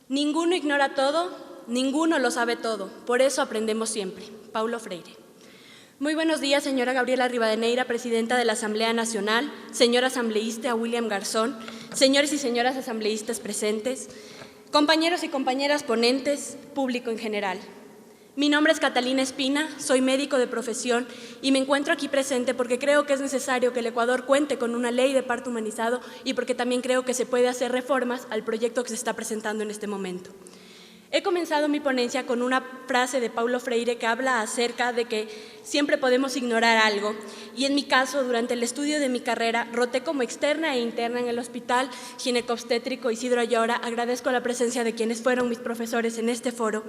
Ninguno ignora todo, ninguno lo sabe todo, por eso aprendemos siempre. Paulo Freire. Muy buenos días, señora Gabriela Rivadeneira, presidenta de la Asamblea Nacional, señor asambleísta William Garzón, señores y señoras asambleístas presentes, compañeros y compañeras ponentes, público en general. Mi nombre es Catalina Espina, soy médico de profesión y me encuentro aquí presente porque creo que es necesario que el Ecuador cuente con una ley de parto humanizado y porque también creo que se puede hacer reformas al proyecto que se está presentando en este momento. He comenzado mi ponencia con una frase de Paulo Freire que habla acerca de que siempre podemos ignorar algo, y en mi caso, durante el estudio de mi carrera, roté como externa e interna en el Hospital Ginecobstétrico Isidro Ayora. Agradezco la presencia de quienes fueron mis profesores en este foro,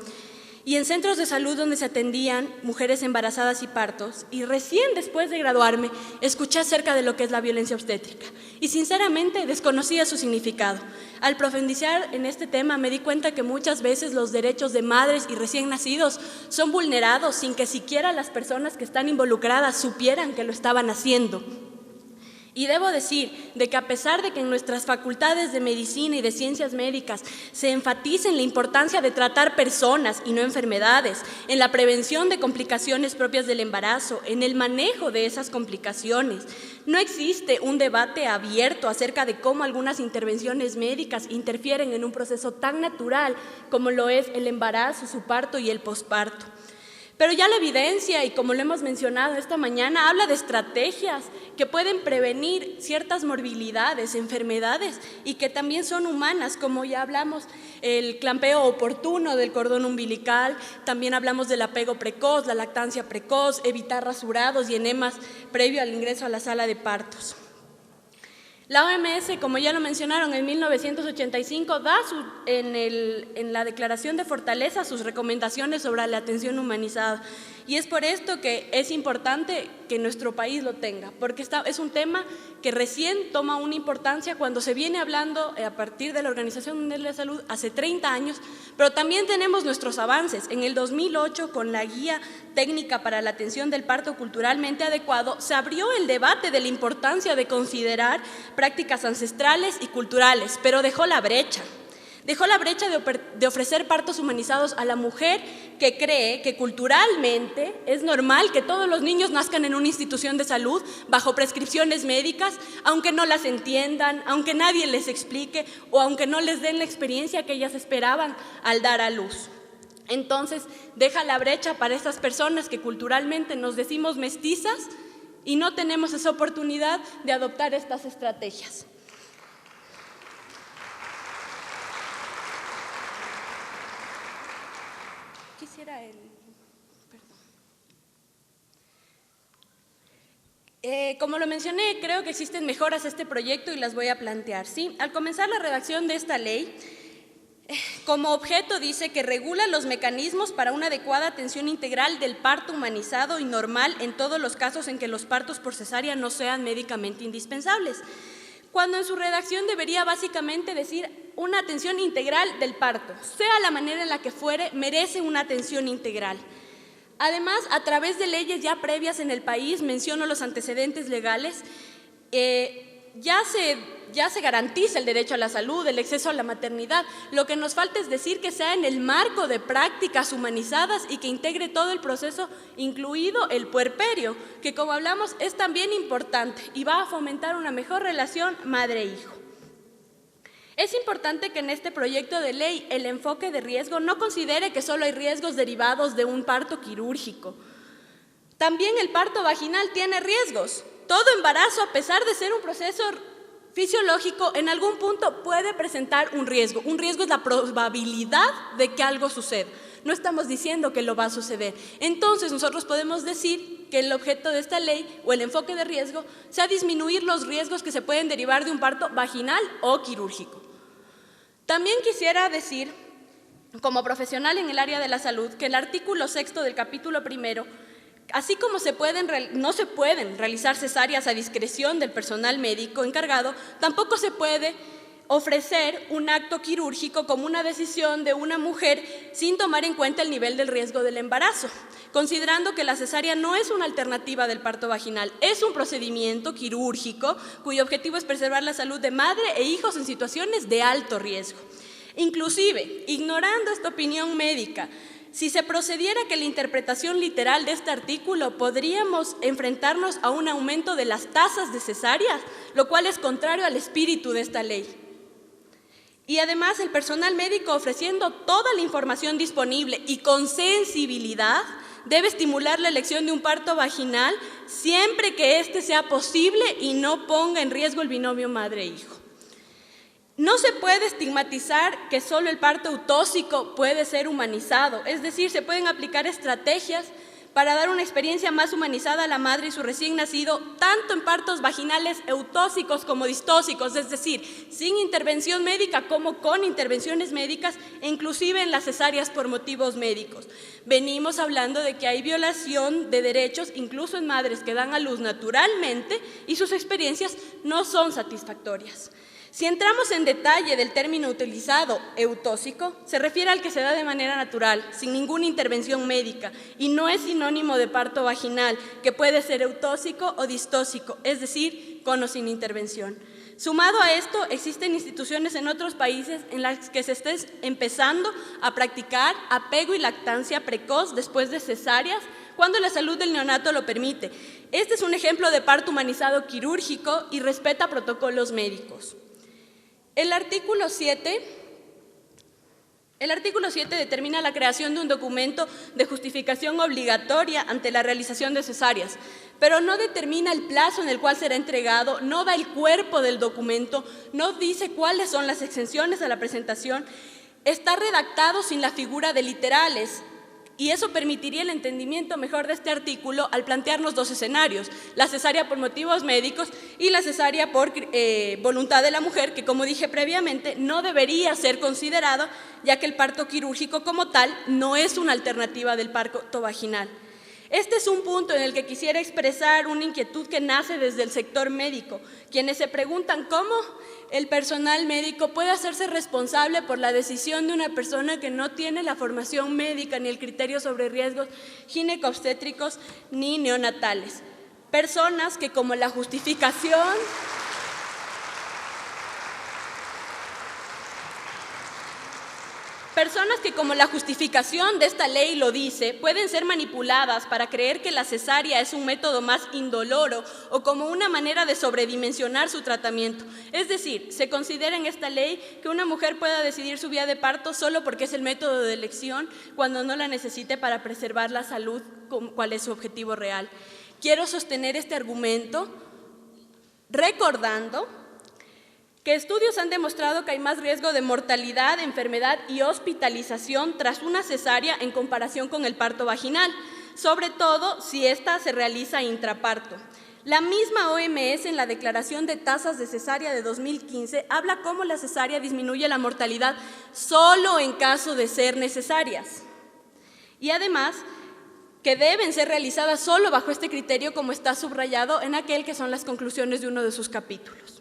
y en centros de salud donde se atendían mujeres embarazadas y partos, y recién después de graduarme escuché acerca de lo que es la violencia obstétrica y sinceramente desconocía su significado. Al profundizar en este tema me di cuenta que muchas veces los derechos de madres y recién nacidos son vulnerados sin que siquiera las personas que están involucradas supieran que lo estaban haciendo. Y debo decir de que a pesar de que en nuestras facultades de medicina y de ciencias médicas se enfatiza en la importancia de tratar personas y no enfermedades, en la prevención de complicaciones propias del embarazo, en el manejo de esas complicaciones, no existe un debate abierto acerca de cómo algunas intervenciones médicas interfieren en un proceso tan natural como lo es el embarazo, su parto y el posparto. Pero ya la evidencia, y como lo hemos mencionado esta mañana, habla de estrategias que pueden prevenir ciertas morbilidades, enfermedades, y que también son humanas, como ya hablamos, el clampeo oportuno del cordón umbilical, también hablamos del apego precoz, la lactancia precoz, evitar rasurados y enemas previo al ingreso a la sala de partos. La OMS, como ya lo mencionaron, en 1985 da en la Declaración de Fortaleza sus recomendaciones sobre la atención humanizada. Y es por esto que es importante que nuestro país lo tenga, porque es un tema que recién toma una importancia cuando se viene hablando a partir de la Organización Mundial de la Salud hace 30 años, pero también tenemos nuestros avances. En el 2008, con la Guía Técnica para la Atención del Parto Culturalmente Adecuado, se abrió el debate de la importancia de considerar prácticas ancestrales y culturales, pero dejó la brecha de ofrecer partos humanizados a la mujer que cree que culturalmente es normal que todos los niños nazcan en una institución de salud bajo prescripciones médicas, aunque no las entiendan, aunque nadie les explique o aunque no les den la experiencia que ellas esperaban al dar a luz. Entonces, deja la brecha para estas personas que culturalmente nos decimos mestizas y no tenemos esa oportunidad de adoptar estas estrategias. Como lo mencioné, creo que existen mejoras a este proyecto y las voy a plantear. ¿Sí? Al comenzar la redacción de esta ley, como objeto dice que regula los mecanismos para una adecuada atención integral del parto humanizado y normal en todos los casos en que los partos por cesárea no sean médicamente indispensables, cuando en su redacción debería básicamente decir una atención integral del parto, sea la manera en la que fuere, merece una atención integral. Además, a través de leyes ya previas en el país, menciono los antecedentes legales, ya se garantiza el derecho a la salud, el acceso a la maternidad. Lo que nos falta es decir que sea en el marco de prácticas humanizadas y que integre todo el proceso, incluido el puerperio, que como hablamos es también importante y va a fomentar una mejor relación madre-hijo. Es importante que en este proyecto de ley el enfoque de riesgo no considere que solo hay riesgos derivados de un parto quirúrgico. También el parto vaginal tiene riesgos. Todo embarazo, a pesar de ser un proceso fisiológico, en algún punto puede presentar un riesgo. Un riesgo es la probabilidad de que algo suceda. No estamos diciendo que lo va a suceder. Entonces, nosotros podemos decir que el objeto de esta ley o el enfoque de riesgo sea disminuir los riesgos que se pueden derivar de un parto vaginal o quirúrgico. También quisiera decir, como profesional en el área de la salud, que el artículo 6 del capítulo 1, así como no se pueden realizar cesáreas a discreción del personal médico encargado, tampoco se puede ofrecer un acto quirúrgico como una decisión de una mujer sin tomar en cuenta el nivel del riesgo del embarazo, considerando que la cesárea no es una alternativa del parto vaginal, es un procedimiento quirúrgico cuyo objetivo es preservar la salud de madre e hijos en situaciones de alto riesgo. Inclusive, ignorando esta opinión médica, si se procediera que la interpretación literal de este artículo, podríamos enfrentarnos a un aumento de las tasas de cesáreas, lo cual es contrario al espíritu de esta ley. Y además, el personal médico, ofreciendo toda la información disponible y con sensibilidad, debe estimular la elección de un parto vaginal siempre que éste sea posible y no ponga en riesgo el binomio madre-hijo. No se puede estigmatizar que solo el parto eutóxico puede ser humanizado, es decir, se pueden aplicar estrategias para dar una experiencia más humanizada a la madre y su recién nacido, tanto en partos vaginales eutóxicos como distóxicos, es decir, sin intervención médica como con intervenciones médicas, e inclusive en las cesáreas por motivos médicos. Venimos hablando de que hay violación de derechos, incluso en madres que dan a luz naturalmente y sus experiencias no son satisfactorias. Si entramos en detalle del término utilizado, eutóxico, se refiere al que se da de manera natural, sin ninguna intervención médica, y no es sinónimo de parto vaginal, que puede ser eutóxico o distóxico, es decir, con o sin intervención. Sumado a esto, existen instituciones en otros países en las que se está empezando a practicar apego y lactancia precoz después de cesáreas, cuando la salud del neonato lo permite. Este es un ejemplo de parto humanizado quirúrgico y respeta protocolos médicos. El artículo 7 determina la creación de un documento de justificación obligatoria ante la realización de cesáreas, pero no determina el plazo en el cual será entregado, no da el cuerpo del documento, no dice cuáles son las exenciones a la presentación, está redactado sin la figura de literales. Y eso permitiría el entendimiento mejor de este artículo al plantearnos dos escenarios, la cesárea por motivos médicos y la cesárea por voluntad de la mujer, que como dije previamente, no debería ser considerado, ya que el parto quirúrgico como tal no es una alternativa del parto vaginal. Este es un punto en el que quisiera expresar una inquietud que nace desde el sector médico, quienes se preguntan cómo el personal médico puede hacerse responsable por la decisión de una persona que no tiene la formación médica ni el criterio sobre riesgos ginecobstétricos ni neonatales. Personas que como la justificación de esta ley lo dice, pueden ser manipuladas para creer que la cesárea es un método más indoloro o como una manera de sobredimensionar su tratamiento. Es decir, se considera en esta ley que una mujer pueda decidir su vía de parto solo porque es el método de elección cuando no la necesite para preservar la salud, cuál es su objetivo real. Quiero sostener este argumento recordando que estudios han demostrado que hay más riesgo de mortalidad, enfermedad y hospitalización tras una cesárea en comparación con el parto vaginal, sobre todo si ésta se realiza intraparto. La misma OMS en la Declaración de Tasas de Cesárea de 2015 habla cómo la cesárea disminuye la mortalidad solo en caso de ser necesarias. Y además, que deben ser realizadas solo bajo este criterio como está subrayado en aquel que son las conclusiones de uno de sus capítulos.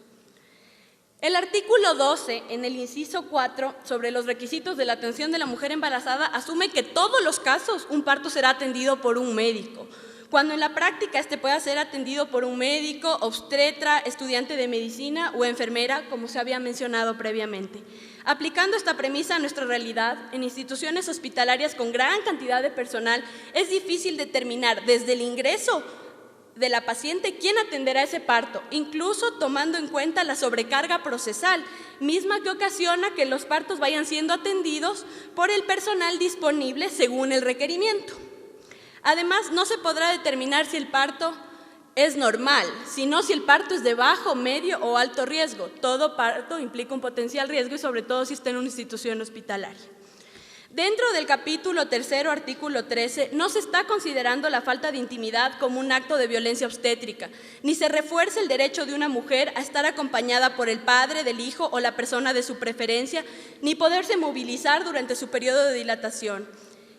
El artículo 12, en el inciso 4, sobre los requisitos de la atención de la mujer embarazada, asume que en todos los casos un parto será atendido por un médico, cuando en la práctica este pueda ser atendido por un médico, obstetra, estudiante de medicina o enfermera, como se había mencionado previamente. Aplicando esta premisa a nuestra realidad, en instituciones hospitalarias con gran cantidad de personal, es difícil determinar desde el ingreso de la paciente quién atenderá ese parto, incluso tomando en cuenta la sobrecarga procesal, misma que ocasiona que los partos vayan siendo atendidos por el personal disponible según el requerimiento. Además, no se podrá determinar si el parto es normal, sino si el parto es de bajo, medio o alto riesgo. Todo parto implica un potencial riesgo y sobre todo si está en una institución hospitalaria. Dentro del capítulo 3, artículo 13, no se está considerando la falta de intimidad como un acto de violencia obstétrica, ni se refuerza el derecho de una mujer a estar acompañada por el padre del hijo o la persona de su preferencia, ni poderse movilizar durante su periodo de dilatación.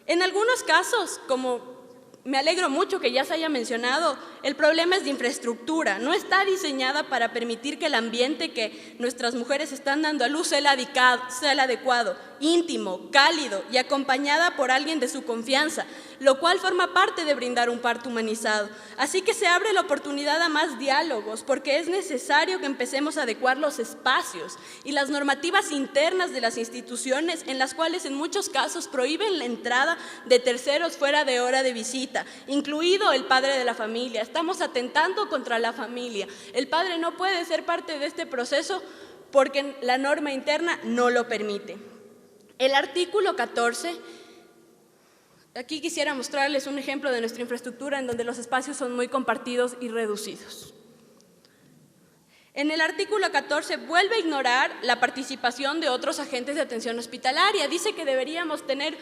En algunos casos, como me alegro mucho que ya se haya mencionado, el problema es de infraestructura. No está diseñada para permitir que el ambiente que nuestras mujeres están dando a luz sea el adecuado, íntimo, cálido y acompañada por alguien de su confianza, lo cual forma parte de brindar un parto humanizado. Así que se abre la oportunidad a más diálogos, porque es necesario que empecemos a adecuar los espacios y las normativas internas de las instituciones, en las cuales en muchos casos prohíben la entrada de terceros fuera de hora de visita, incluido el padre de la familia. Estamos atentando contra la familia. El padre no puede ser parte de este proceso porque la norma interna no lo permite. El artículo 14, aquí quisiera mostrarles un ejemplo de nuestra infraestructura en donde los espacios son muy compartidos y reducidos. En el artículo 14 vuelve a ignorar la participación de otros agentes de atención hospitalaria. Dice que deberíamos tener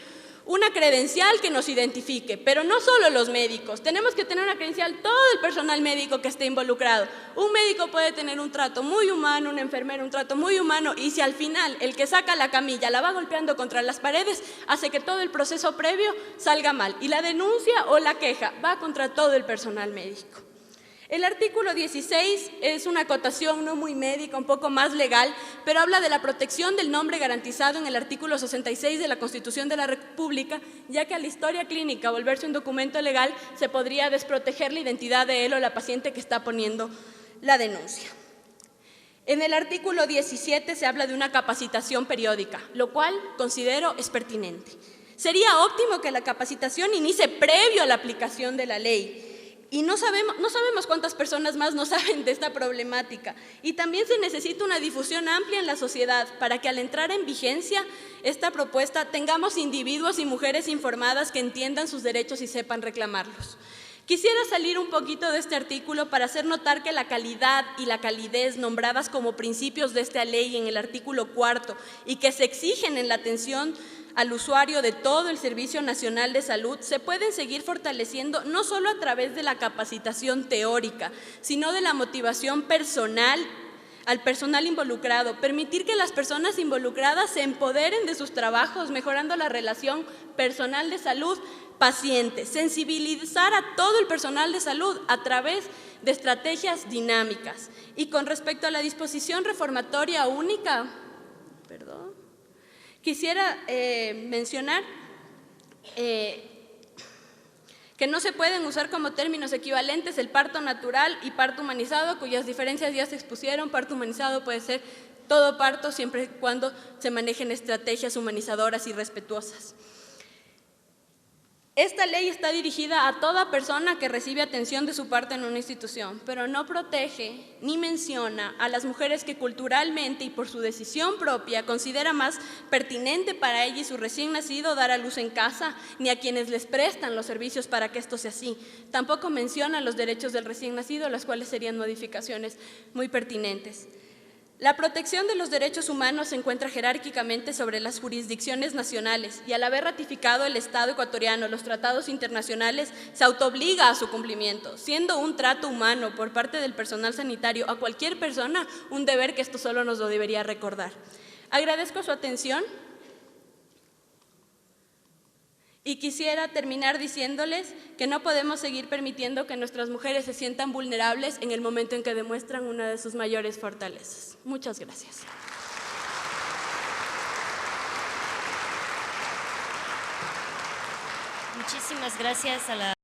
una credencial que nos identifique, pero no solo los médicos, tenemos que tener una credencial todo el personal médico que esté involucrado. Un médico puede tener un trato muy humano, un enfermero un trato muy humano, y si al final el que saca la camilla la va golpeando contra las paredes, hace que todo el proceso previo salga mal, y la denuncia o la queja va contra todo el personal médico. El artículo 16 es una acotación no muy médica, un poco más legal, pero habla de la protección del nombre garantizado en el artículo 66 de la Constitución de la República, ya que a la historia clínica volverse un documento legal se podría desproteger la identidad de él o la paciente que está poniendo la denuncia. En el artículo 17 se habla de una capacitación periódica, lo cual considero es pertinente. Sería óptimo que la capacitación inicie previo a la aplicación de la ley. Y no sabemos cuántas personas más no saben de esta problemática. Y también se necesita una difusión amplia en la sociedad para que al entrar en vigencia esta propuesta tengamos individuos y mujeres informadas que entiendan sus derechos y sepan reclamarlos. Quisiera salir un poquito de este artículo para hacer notar que la calidad y la calidez nombradas como principios de esta ley en el artículo 4 y que se exigen en la atención al usuario de todo el Servicio Nacional de Salud se pueden seguir fortaleciendo no solo a través de la capacitación teórica, sino de la motivación personal al personal involucrado, permitir que las personas involucradas se empoderen de sus trabajos, mejorando la relación personal de salud paciente, sensibilizar a todo el personal de salud a través de estrategias dinámicas. Y con respecto a la disposición reformatoria única, quisiera mencionar que no se pueden usar como términos equivalentes el parto natural y parto humanizado, cuyas diferencias ya se expusieron. Parto humanizado puede ser todo parto siempre y cuando se manejen estrategias humanizadoras y respetuosas. Esta ley está dirigida a toda persona que recibe atención de su parto en una institución, pero no protege ni menciona a las mujeres que culturalmente y por su decisión propia considera más pertinente para ella y su recién nacido dar a luz en casa, ni a quienes les prestan los servicios para que esto sea así. Tampoco menciona los derechos del recién nacido, las cuales serían modificaciones muy pertinentes. La protección de los derechos humanos se encuentra jerárquicamente sobre las jurisdicciones nacionales y al haber ratificado el Estado ecuatoriano los tratados internacionales se autoobliga a su cumplimiento, siendo un trato humano por parte del personal sanitario a cualquier persona un deber que esto solo nos lo debería recordar. Agradezco su atención y quisiera terminar diciéndoles que no podemos seguir permitiendo que nuestras mujeres se sientan vulnerables en el momento en que demuestran una de sus mayores fortalezas. Muchas gracias. Muchísimas gracias a la